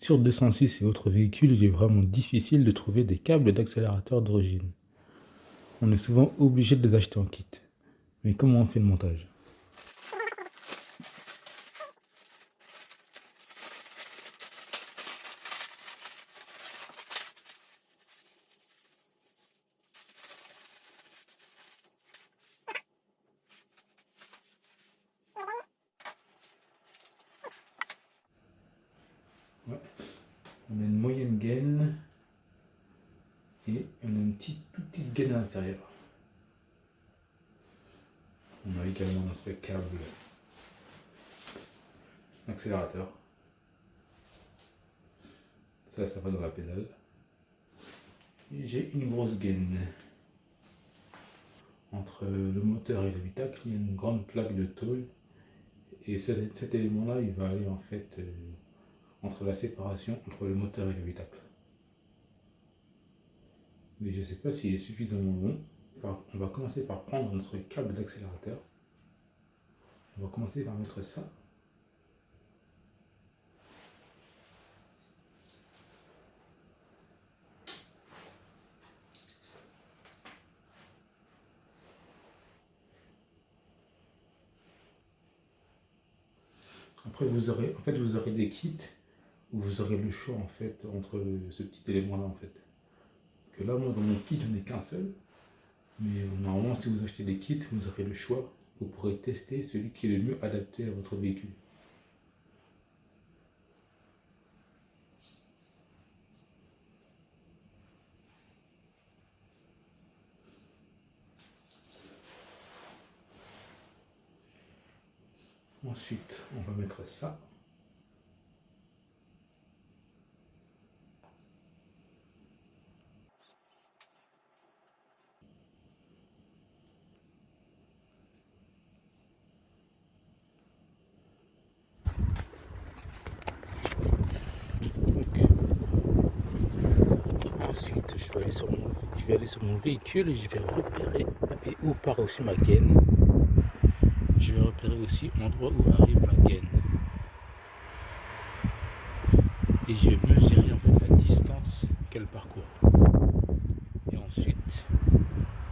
Sur 206 et autres véhicules, il est vraiment difficile de trouver des câbles d'accélérateur d'origine. On est souvent obligé de les acheter en kit. Mais comment on fait le montage? Ouais. On a une moyenne gaine et on a une toute petite gaine à l'intérieur. On a également notre câble accélérateur. Ça va dans la pédale. Et j'ai une grosse gaine. Entre le moteur et l'habitacle, il y a une grande plaque de tôle. Et cet élément-là, il va aller en fait entre la séparation entre le moteur et l'habitacle. Mais je ne sais pas s'il est suffisamment long. On va commencer par prendre notre câble d'accélérateur. On va commencer par mettre ça. Après vous aurez des kits où vous aurez le choix en fait entre ce petit élément là en fait. Que là moi dans mon kit je n'ai qu'un seul. Mais normalement si vous achetez des kits vous aurez le choix. Vous pourrez tester celui qui est le mieux adapté à votre véhicule. Ensuite, on va mettre ça. Donc, ensuite, je vais aller sur mon véhicule et je vais repérer et où part aussi ma gaine. Je vais repérer aussi l'endroit où arrive la gaine. Et je vais mesurer en fait la distance qu'elle parcourt. Et ensuite,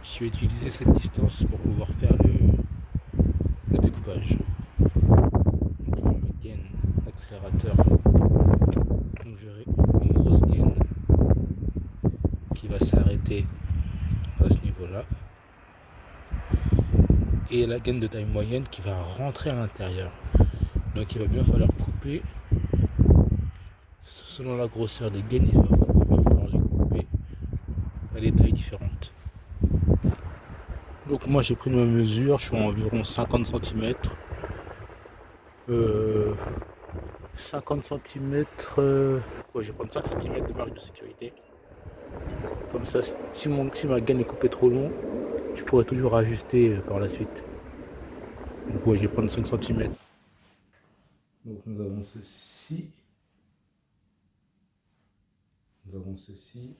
je vais utiliser cette distance pour pouvoir faire le découpage. Donc là, ma gaine d'accélérateur. Donc j'aurai une grosse gaine qui va s'arrêter à ce niveau-là. Et la gaine de taille moyenne qui va rentrer à l'intérieur. Donc il va bien falloir couper. Selon la grosseur des gaines, il va falloir les couper à des tailles différentes. Donc moi j'ai pris ma mesure, je suis à environ 50 cm. 50 cm, ouais, je vais prendre 5 cm de marge de sécurité. Comme ça, si ma gaine est coupée trop long, je pourrais toujours ajuster par la suite. Donc ouais, je vais prendre 5 cm. Donc nous avons ceci. Nous avons ceci.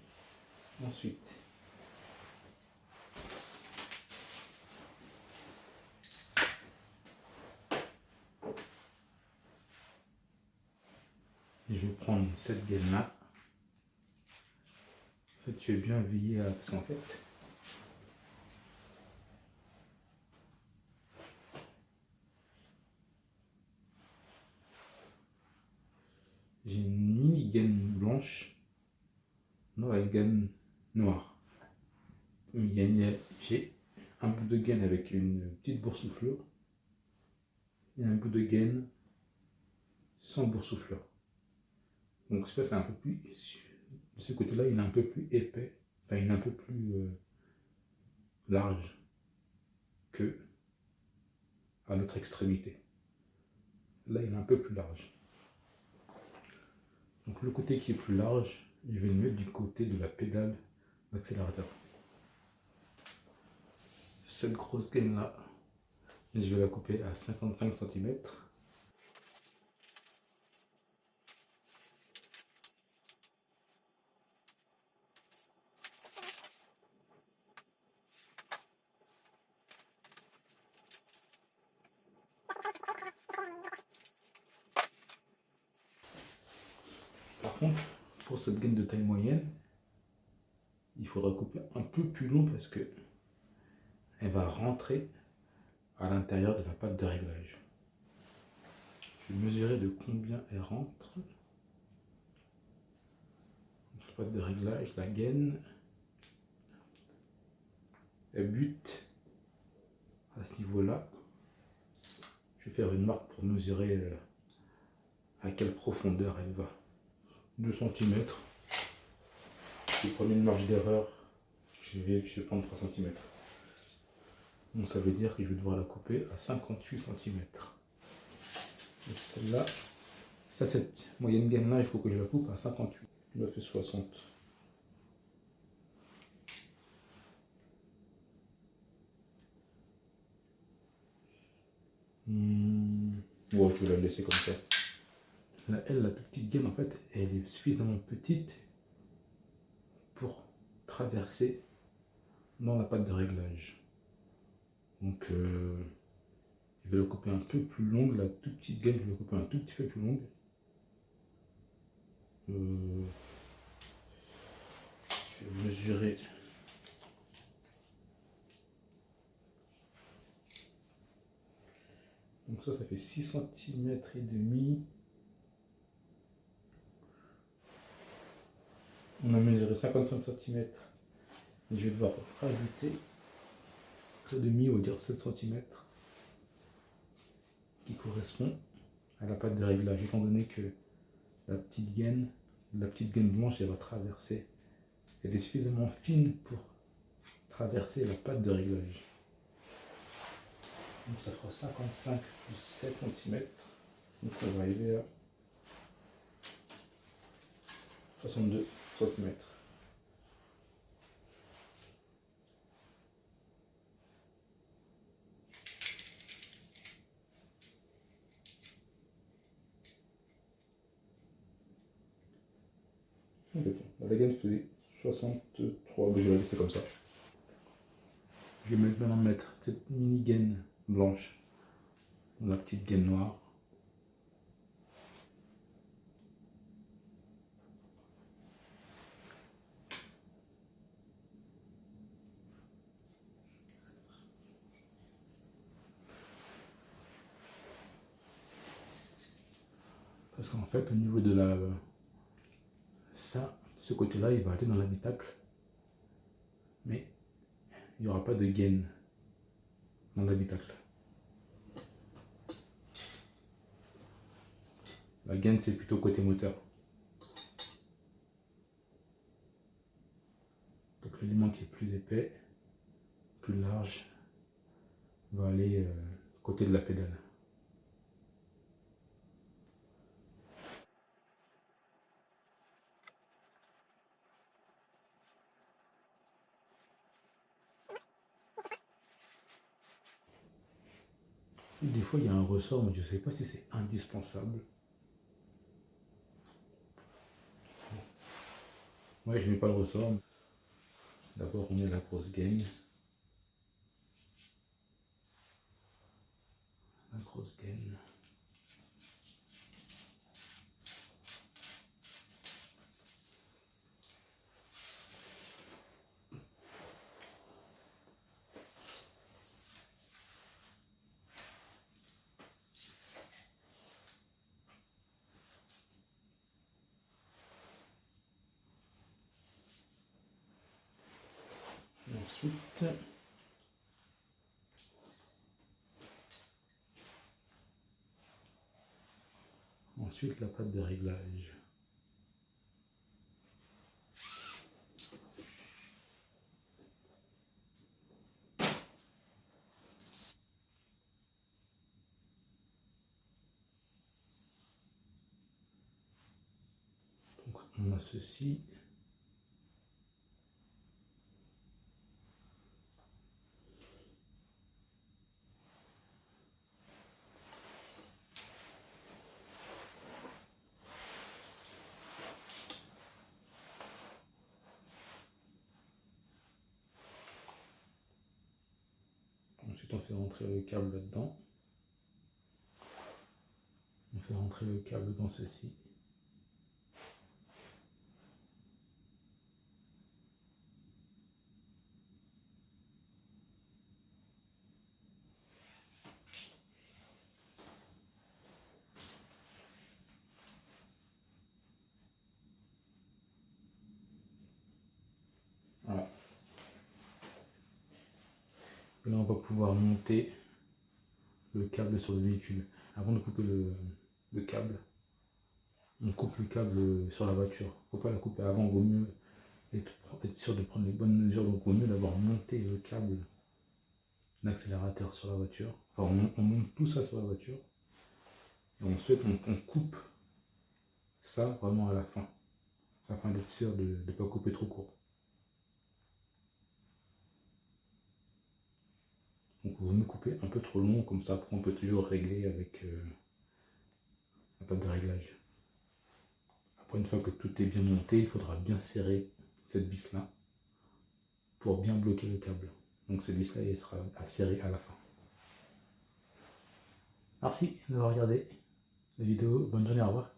Ensuite, je vais prendre cette gaine là. En fait, je vais bien veiller à... Parce qu'en fait, j'ai une mini gaine blanche dans la gaine noire. J'ai un bout de gaine avec une petite boursouflure et un bout de gaine sans boursouflure. Donc ça c'est un peu plus... De ce côté-là, il est un peu plus épais, enfin il est un peu plus large que à l'autre extrémité. Là, il est un peu plus large. Donc le côté qui est plus large, je vais le mettre du côté de la pédale d'accélérateur. Cette grosse gaine là, je vais la couper à 55 cm. contre, pour cette gaine de taille moyenne, il faudra couper un peu plus long parce que elle va rentrer à l'intérieur de la pâte de réglage. Je vais mesurer de combien elle rentre. La pâte de réglage, la gaine, elle bute à ce niveau-là. Je vais faire une marque pour mesurer à quelle profondeur elle va. 2 cm. Si vous prenez une marge d'erreur, je vais prendre 3 cm. Donc ça veut dire que je vais devoir la couper à 58 cm. Celle-là, cette moyenne gaine là, il faut que je la coupe à 58. Je me fais 60. Bon, je vais la laisser comme ça. Là, elle, la toute petite gaine, en fait, elle est suffisamment petite pour traverser dans la pâte de réglage. Donc, je vais la couper un peu plus longue. La toute petite gaine, je vais la couper un tout petit peu plus longue. Je vais mesurer. Donc ça fait 6 cm et demi. On a mesuré 55 cm. Et je vais devoir rajouter près de demi, on va dire 7 cm, qui correspond à la pâte de réglage, étant donné que la petite gaine blanche, elle va traverser. Elle est suffisamment fine pour traverser la pâte de réglage. Donc ça fera 55 plus 7 cm. Donc on va arriver à 62 cm. La gaine faisait 63, mais je vais la laisser comme ça. Je vais maintenant mettre cette mini gaine blanche dans la petite gaine noire. Parce qu'en fait, au niveau de la... ce côté-là, il va aller dans l'habitacle. Mais il n'y aura pas de gaine dans l'habitacle. La gaine, c'est plutôt côté moteur. Donc l'élément qui est plus épais, plus large, va aller côté de la pédale. Et des fois, il y a un ressort, mais je ne sais pas si c'est indispensable. Moi, je ne mets pas le ressort. D'abord, on met la grosse gaine. La grosse gaine. Ensuite, la pâte de réglage. Donc, on a ceci. Ensuite, on fait rentrer le câble là-dedans. On fait rentrer le câble dans ceci. là on va pouvoir monter le câble sur le véhicule. Avant de couper le câble, on coupe le câble sur la voiture. Il ne faut pas la couper avant, il vaut mieux être sûr de prendre les bonnes mesures. Donc il vaut mieux d'avoir monté le câble d'accélérateur sur la voiture. Enfin on monte tout ça sur la voiture. Et ensuite on coupe ça vraiment à la fin. Afin d'être sûr de ne pas couper trop court. Donc il vaut mieux couper un peu trop long, comme ça après on peut toujours régler avec la pâte de réglage. Après une fois que tout est bien monté, il faudra bien serrer cette vis là pour bien bloquer le câble. Donc cette vis là elle sera à serrer à la fin. Merci d'avoir regardé la vidéo, bonne journée, au revoir.